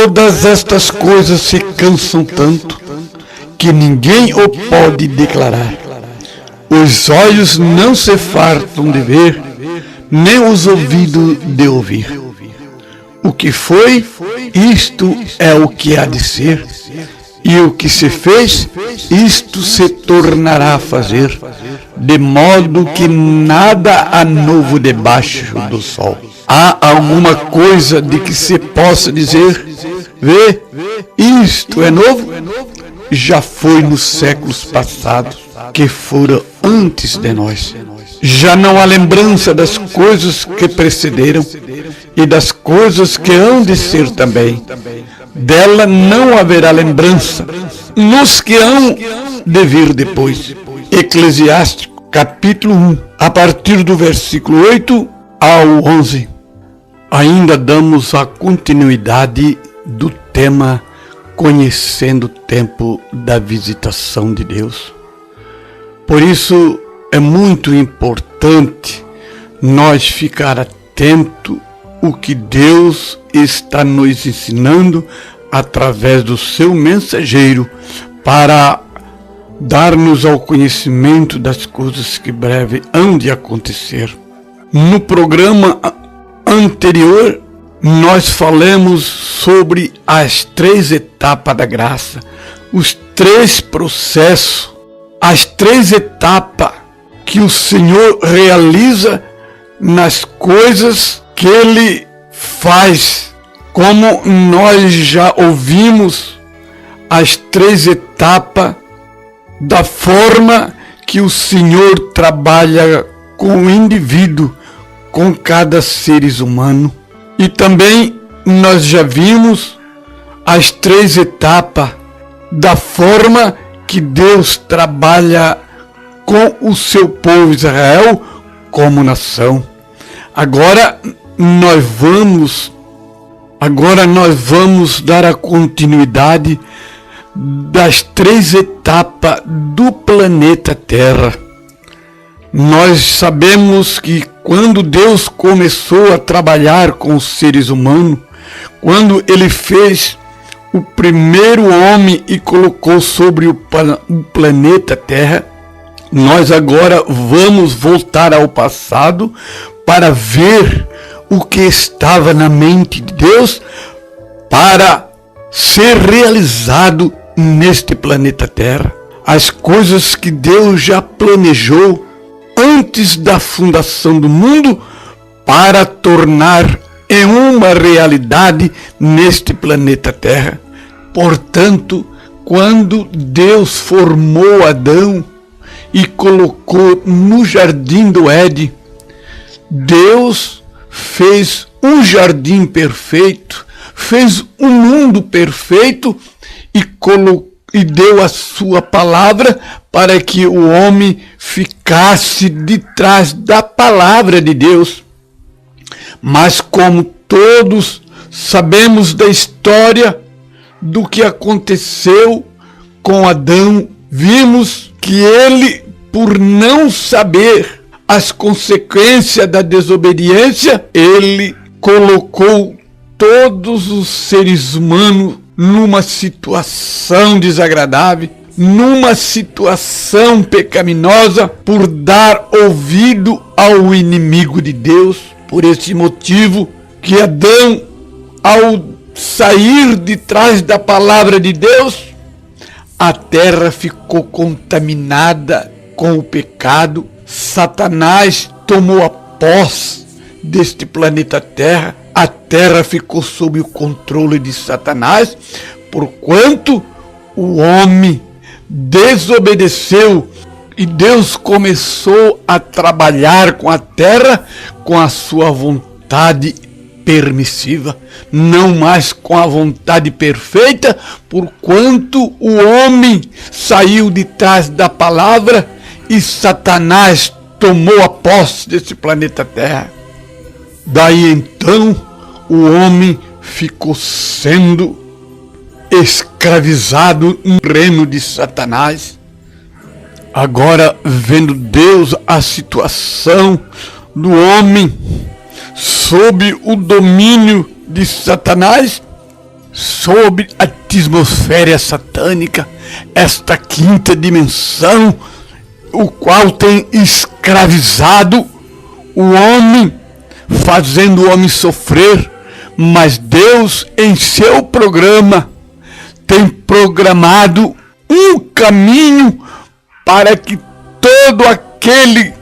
Todas estas coisas se cansam tanto que ninguém o pode declarar. Os olhos não se fartam de ver, nem os ouvidos de ouvir. O que foi, isto é o que há de ser, e o que se fez, isto se tornará a fazer, de modo que nada há novo debaixo do sol. Há alguma coisa de que se possa dizer, vê, isto é novo? Já foi nos séculos passados, que foram antes de nós. Já não há lembrança das coisas que precederam e das coisas que hão de ser também. Dela não haverá lembrança nos que hão de vir depois. Eclesiástico, capítulo 1, a partir do versículo 8 ao 11. Ainda damos a continuidade do tema Conhecendo o Tempo da Visitação de Deus. Por isso é muito importante nós ficar atento o que Deus está nos ensinando através do seu mensageiro para dar-nos ao conhecimento das coisas que breve hão de acontecer. No programa anterior, nós falamos sobre as 3 etapas da graça, os 3 processos, as 3 etapas que o Senhor realiza nas coisas que Ele faz. Como nós já ouvimos, as 3 etapas da forma que o Senhor trabalha com o indivíduo, com cada ser humano. E também nós já vimos as 3 etapas da forma que Deus trabalha com o seu povo Israel como nação. Agora nós vamos dar a continuidade das 3 etapas do planeta Terra. Nós sabemos que quando Deus começou a trabalhar com os seres humanos, quando Ele fez o primeiro homem e colocou sobre o planeta Terra, nós agora vamos voltar ao passado para ver o que estava na mente de Deus para ser realizado neste planeta Terra. As coisas que Deus já planejou antes da fundação do mundo para tornar em uma realidade neste planeta Terra. Portanto, quando Deus formou Adão e colocou no jardim do Éden, Deus fez um jardim perfeito, fez um mundo perfeito e deu a sua palavra para que o homem ficasse de trás da palavra de Deus. Mas como todos sabemos da história do que aconteceu com Adão, vimos que ele, por não saber as consequências da desobediência, ele colocou todos os seres humanos numa situação desagradável, numa situação pecaminosa, por dar ouvido ao inimigo de Deus. Por esse motivo que Adão, ao sair de trás da palavra de Deus, a terra ficou contaminada com o pecado. Satanás tomou a posse deste planeta Terra. A terra ficou sob o controle de Satanás, porquanto o homem desobedeceu e Deus começou a trabalhar com a terra com a sua vontade permissiva, não mais com a vontade perfeita, porquanto o homem saiu de trás da palavra e Satanás tomou a posse desse planeta Terra. Daí então o homem ficou sendo escravizado no reino de Satanás. Agora, vendo Deus a situação do homem sob o domínio de Satanás, sobre a atmosfera satânica, esta quinta dimensão, o qual tem escravizado o homem, fazendo o homem sofrer. Mas Deus, em seu programa, tem programado um caminho para que todo aquele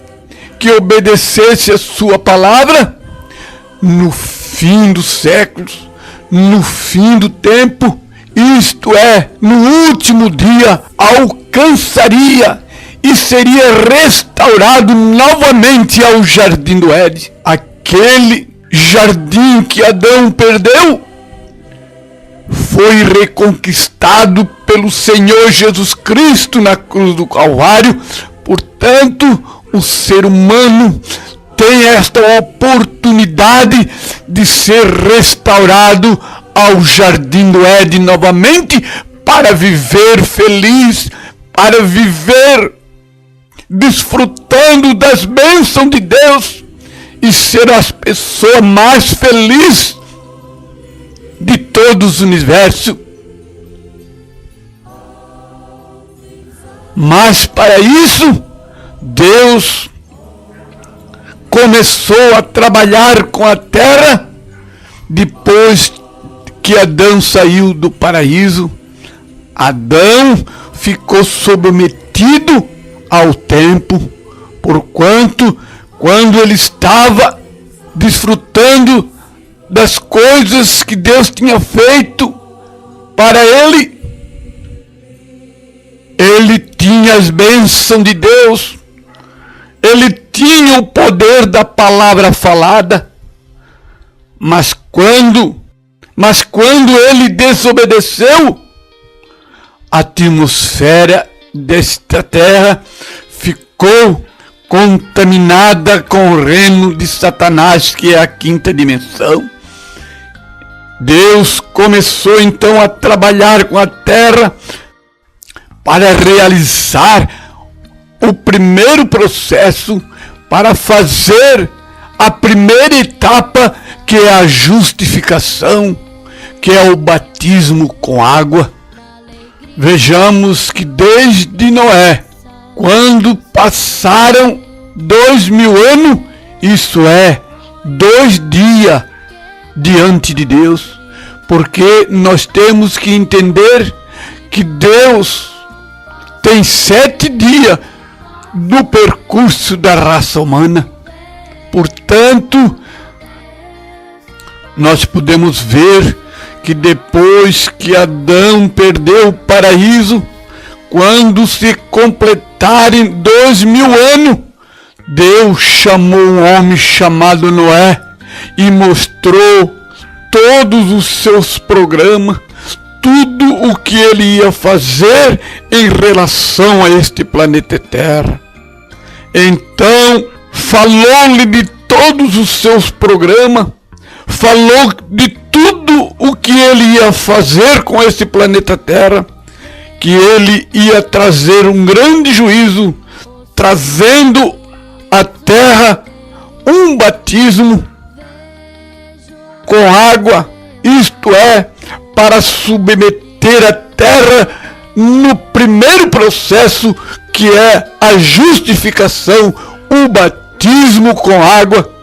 que obedecesse a sua palavra, no fim dos séculos, no fim do tempo, isto é, no último dia, alcançaria e seria restaurado novamente ao jardim do Éden. Aquele jardim que Adão perdeu foi reconquistado pelo Senhor Jesus Cristo na cruz do Calvário. Portanto, o ser humano tem esta oportunidade de ser restaurado ao jardim do Éden novamente, para viver feliz, para viver desfrutando das bênçãos de Deus e ser as pessoas mais felizes de todos os universos. Mas para isso, Deus começou a trabalhar com a terra depois que Adão saiu do paraíso. Adão ficou submetido ao tempo, porquanto quando ele estava desfrutando das coisas que Deus tinha feito para ele, ele tinha as bênçãos de Deus, ele tinha o poder da palavra falada, mas quando ele desobedeceu, a atmosfera desta terra ficou contaminada com o reino de Satanás, que é a quinta dimensão. Deus começou então a trabalhar com a terra para realizar o primeiro processo, para fazer a primeira etapa, que é a justificação, que é o batismo com água. Vejamos que desde Noé, quando passaram 2000 anos, isso é, 2 dias diante de Deus, porque nós temos que entender que Deus tem 7 dias no percurso da raça humana. Portanto, nós podemos ver que depois que Adão perdeu o paraíso, quando se completarem 2000 anos, Deus chamou um homem chamado Noé e mostrou todos os seus programas, tudo o que ele ia fazer em relação a este planeta Terra. Então, falou-lhe de todos os seus programas, falou de tudo o que ele ia fazer com este planeta Terra, que ele ia trazer um grande juízo, trazendo à Terra um batismo com água, isto é, para submeter a Terra no primeiro processo, que é a justificação, o batismo com água.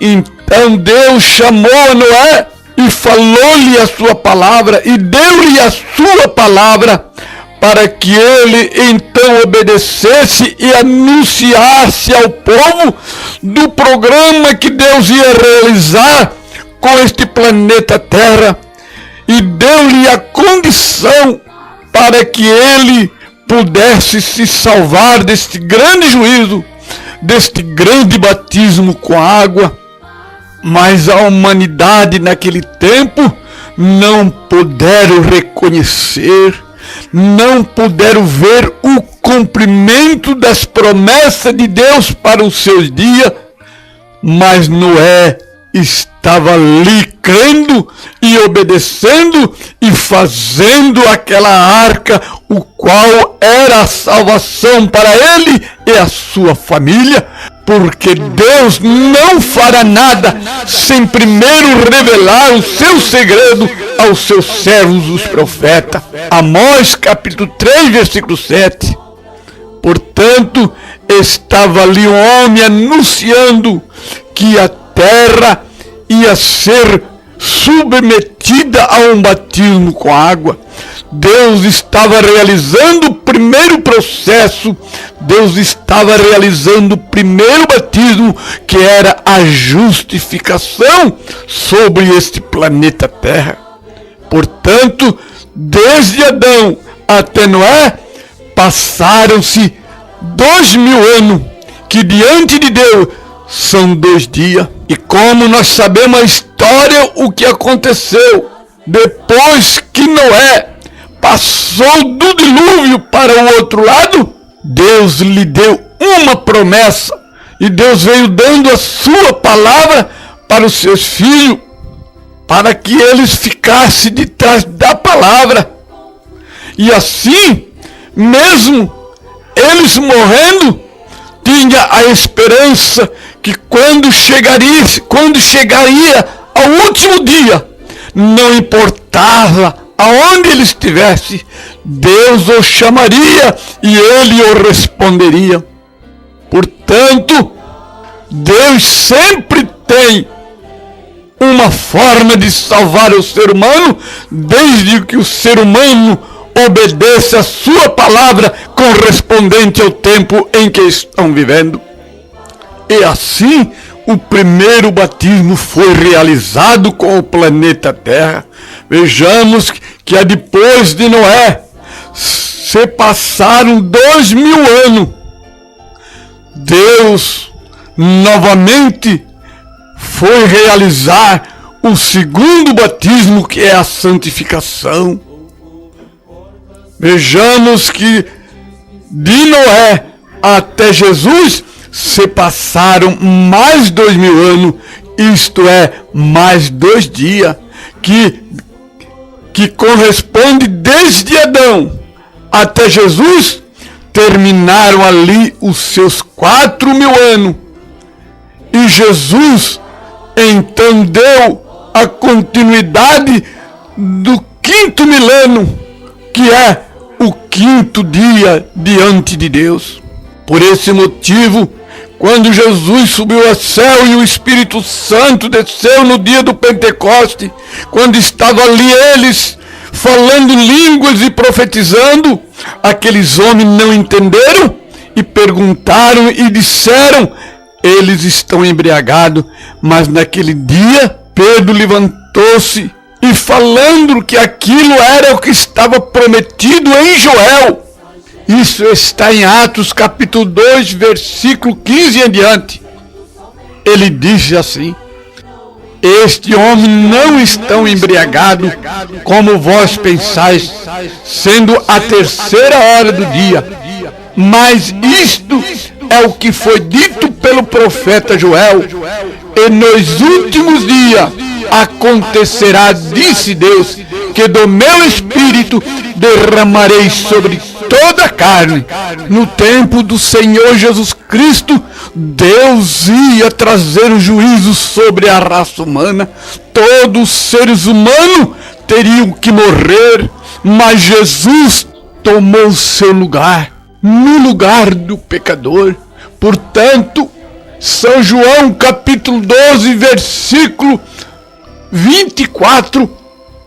Então Deus chamou a Noé e falou-lhe a sua palavra e deu-lhe a sua palavra, para que ele então obedecesse e anunciasse ao povo do programa que Deus ia realizar com este planeta Terra, e deu-lhe a condição para que ele pudesse se salvar deste grande juízo, deste grande batismo com água. Mas a humanidade naquele tempo não puderam reconhecer, não puderam ver o cumprimento das promessas de Deus para os seus dias. Mas Noé estava ali crendo e obedecendo e fazendo aquela arca, o qual era a salvação para ele e a sua família, porque Deus não fará nada sem primeiro revelar o seu segredo aos seus servos, os profetas. Amós capítulo 3, versículo 7. Portanto, estava ali um homem anunciando que a terra ia ser submetida a um batismo com água. Deus estava realizando o primeiro processo, Deus estava realizando o primeiro batismo, que era a justificação sobre este planeta Terra. Portanto, desde Adão até Noé, passaram-se 2000 anos, que diante de Deus são 2 dias. E como nós sabemos a história, o que aconteceu depois que Noé passou do dilúvio para o outro lado, Deus lhe deu uma promessa, e Deus veio dando a sua palavra para os seus filhos, para que eles ficassem de trás da palavra. E assim, mesmo eles morrendo, tinha a esperança que quando chegaria ao último dia, não importava aonde ele estivesse, Deus o chamaria e ele o responderia. Portanto, Deus sempre tem uma forma de salvar o ser humano, desde que o ser humano obedeça a sua palavra correspondente ao tempo em que estão vivendo. E assim, o primeiro batismo foi realizado com o planeta Terra. Vejamos que depois de Noé, se passaram 2000 anos. Deus novamente foi realizar o segundo batismo, que é a santificação. Vejamos que de Noé até Jesus se passaram mais 2000 anos, isto é, mais 2 dias, que corresponde desde Adão até Jesus, terminaram ali os seus 4000 anos. E Jesus então deu a continuidade do 5º milênio, que é o 5º dia diante de Deus. Por esse motivo, quando Jesus subiu ao céu e o Espírito Santo desceu no dia do Pentecoste, quando estavam ali eles falando línguas e profetizando, aqueles homens não entenderam e perguntaram e disseram: eles estão embriagados. Mas naquele dia, Pedro levantou-se e falando que aquilo era o que estava prometido em Joel. Isso está em Atos capítulo 2, versículo 15 em diante. Ele disse assim: este homem não estão embriagado, como vós pensais, sendo a 3ª hora do dia. Mas isto é o que foi dito pelo profeta Joel. E nos últimos dias acontecerá, disse Deus, que do meu Espírito derramarei sobre toda a carne. No tempo do Senhor Jesus Cristo, Deus ia trazer o juízo sobre a raça humana. Todos os seres humanos teriam que morrer, mas Jesus tomou o seu lugar, no lugar do pecador. Portanto, São João capítulo 12, versículo 24,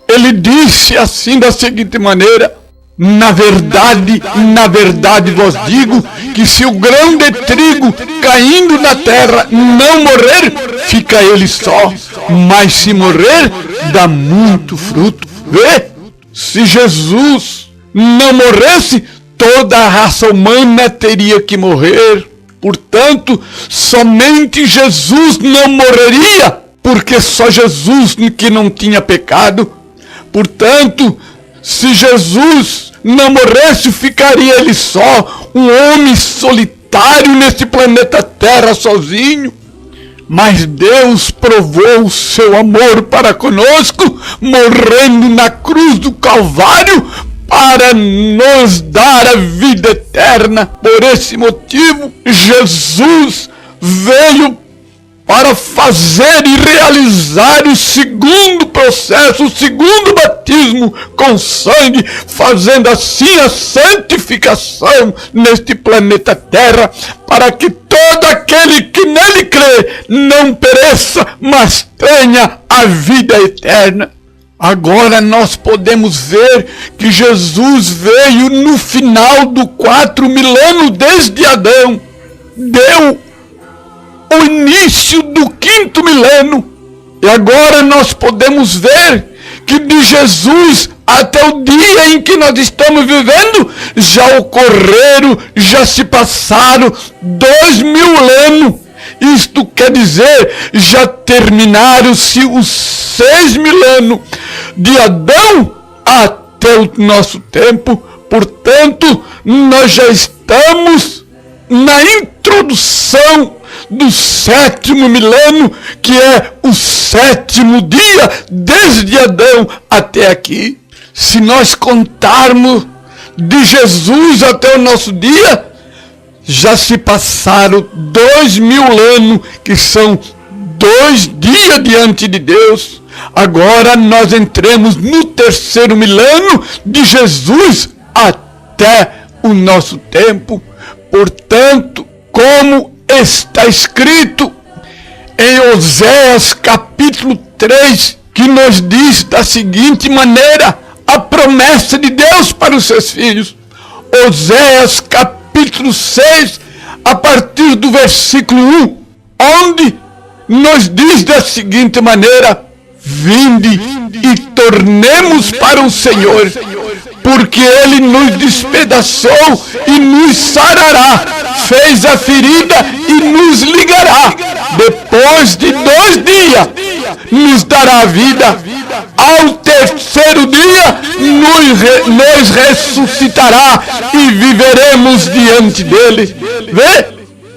ele disse assim da seguinte maneira: na verdade vos digo que se o grão de trigo caindo na terra não morrer, fica ele só, mas se morrer, dá muito fruto. Vê, se Jesus não morresse, toda a raça humana teria que morrer. Portanto, somente Jesus não morreria, porque só Jesus que não tinha pecado. Portanto, se Jesus não morresse, ficaria ele só, um homem solitário neste planeta Terra sozinho. Mas Deus provou o seu amor para conosco, morrendo na cruz do Calvário, para nos dar a vida eterna. Por esse motivo, Jesus veio para fazer e realizar o segundo processo, o segundo batismo com sangue, fazendo assim a santificação neste planeta Terra, para que todo aquele que nele crê não pereça, mas tenha a vida eterna. Agora nós podemos ver que Jesus veio no final do 4 milênio desde Adão, deu o início do 5º milênio, e agora nós podemos ver que de Jesus até o dia em que nós estamos vivendo, já ocorreram, já se passaram 2000 anos. Isto quer dizer, já terminaram-se os 6 milênios de Adão até o nosso tempo. Portanto, nós já estamos na introdução do 7º milênio, que é o 7º dia desde Adão até aqui. Se nós contarmos de Jesus até o nosso dia, já se passaram 2000 anos, que são 2 dias diante de Deus. Agora nós entremos no 3º milênio de Jesus até o nosso tempo. Portanto, como está escrito em Oséias capítulo 3, que nos diz da seguinte maneira a promessa de Deus para os seus filhos. Oséias capítulo 6, a partir do versículo 1, onde nos diz da seguinte maneira: vinde e tornemos para o Senhor, porque Ele nos despedaçou e nos sarará, fez a ferida e nos ligará. Depois de 2 dias, nos dará vida. Ao 3º dia, nos ressuscitará e viveremos diante dele. Vê?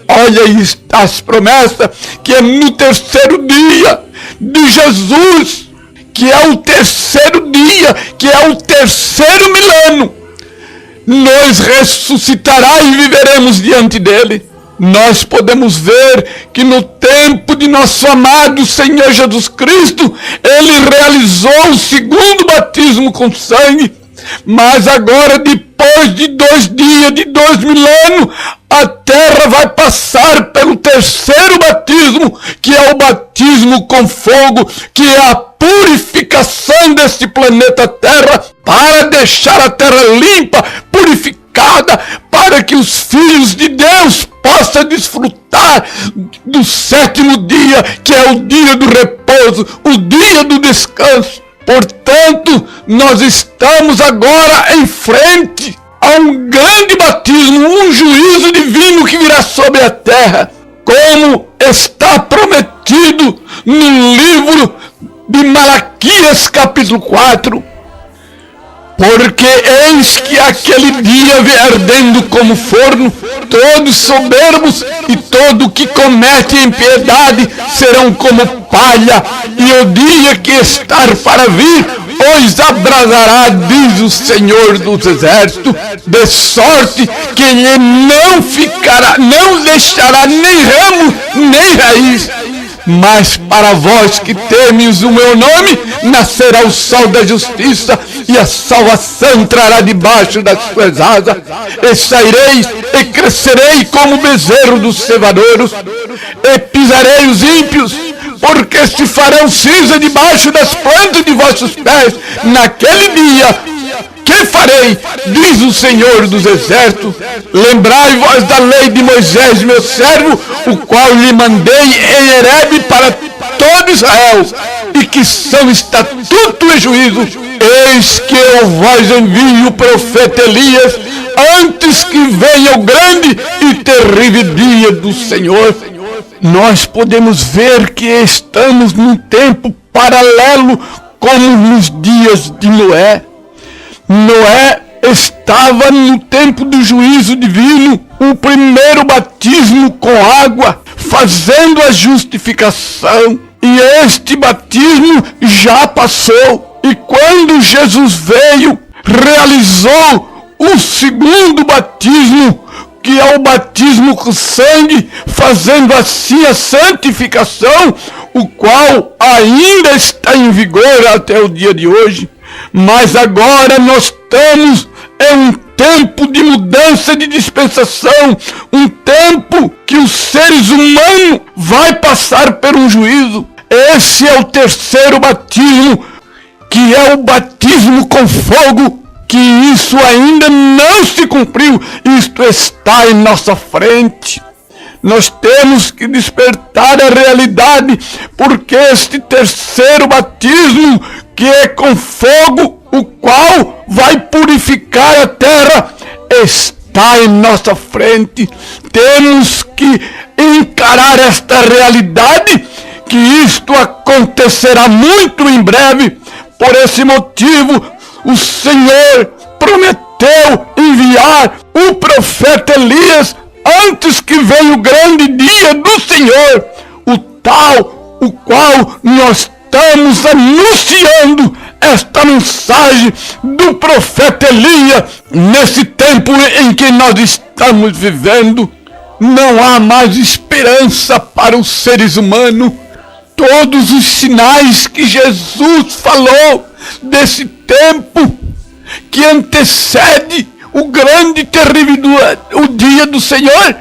Olha aí as promessas, que é no 3º dia de Jesus, que é o 3º dia, que é o 3º milênio, nos ressuscitará e viveremos diante dele. Nós podemos ver que no tempo de nosso amado Senhor Jesus Cristo, ele realizou o 2º batismo com sangue, mas agora, depois de 2 dias, de 2 milênios, a terra vai passar pelo 3º batismo, que é o batismo com fogo, que é a purificação deste planeta Terra, para deixar a terra limpa, purificada, para que os filhos de Deus possam desfrutar do 7º dia, que é o dia do repouso, o dia do descanso. Portanto, nós estamos agora em frente a um grande batismo, um juízo divino que virá sobre a terra, como está prometido no livro de Malaquias capítulo 4. Porque eis que aquele dia vem ardendo como forno, todos soberbos e todo que comete impiedade serão como palha, e o dia que está para vir os abrasará, diz o Senhor dos Exércitos, de sorte que ele não deixará nem ramo nem raiz. Mas para vós que temes o meu nome, nascerá o sol da justiça, e a salvação entrará debaixo das suas asas. E saireis e crescerei como bezerro dos cevadouros, e pisarei os ímpios, porque se farão cinza debaixo das plantas de vossos pés. Naquele dia, que farei, diz o Senhor dos Exércitos? Lembrai-vos da lei de Moisés, meu servo, o qual lhe mandei em Herebe para todo Israel, e que são estatuto e juízo. Eis que eu vos envio o profeta Elias, antes que venha o grande e terrível dia do Senhor. Nós podemos ver que estamos num tempo paralelo, como nos dias de Noé. Noé estava no tempo do juízo divino, o primeiro batismo com água, fazendo a justificação. E este batismo já passou. E quando Jesus veio, realizou o segundo batismo, que é o batismo com sangue, fazendo assim a santificação, o qual ainda está em vigor até o dia de hoje. Mas agora nós estamos em um tempo de mudança de dispensação, um tempo que os seres humanos vai passar por um juízo. Esse é o terceiro batismo, que é o batismo com fogo, que isso ainda não se cumpriu, isto está em nossa frente. Nós temos que despertar a realidade, porque este terceiro batismo, que é com fogo, o qual vai purificar a terra, está em nossa frente. Temos que encarar esta realidade, que isto acontecerá muito em breve. Por esse motivo, o Senhor prometeu enviar o profeta Elias antes que venha o grande dia do Senhor, o qual nós estamos anunciando esta mensagem do profeta Elias nesse tempo em que nós estamos vivendo. Não há mais esperança para os seres humanos. Todos os sinais que Jesus falou desse tempo que antecede o grande e terrível o dia do Senhor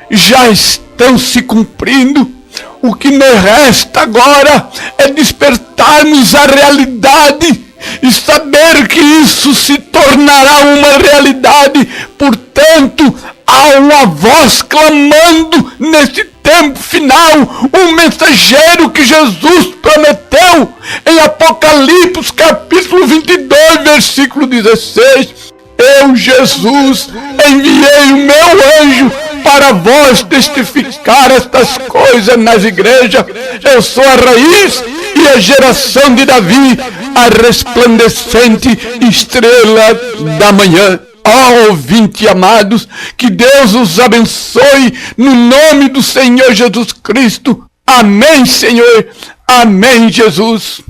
já estão se cumprindo. O que nos resta agora é despertarmos a realidade e saber que isso se tornará uma realidade. Portanto, há uma voz clamando nesse tempo final, um mensageiro que Jesus prometeu em Apocalipse capítulo 22, versículo 16. Eu, Jesus, enviei o meu anjo para vós testificar estas coisas nas igrejas. Eu sou a raiz e a geração de Davi, a resplandecente estrela da manhã. Ó ouvinte amados, que Deus os abençoe no nome do Senhor Jesus Cristo. Amém, Senhor. Amém, Jesus.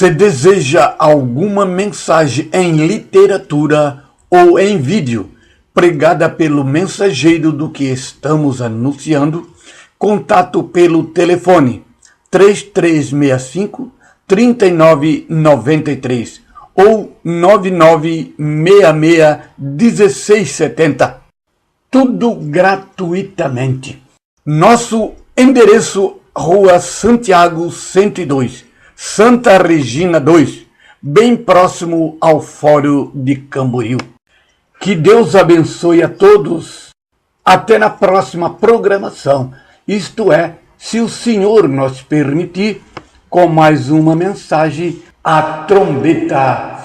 Se deseja alguma mensagem em literatura ou em vídeo, pregada pelo mensageiro do que estamos anunciando, contato pelo telefone 3365-3993 ou 9966-1670. Tudo gratuitamente. Nosso endereço: Rua Santiago 102. Santa Regina 2, bem próximo ao Fórum de Camboriú. Que Deus abençoe a todos. Até na próxima programação. Isto é, se o Senhor nos permitir, com mais uma mensagem, a trombeta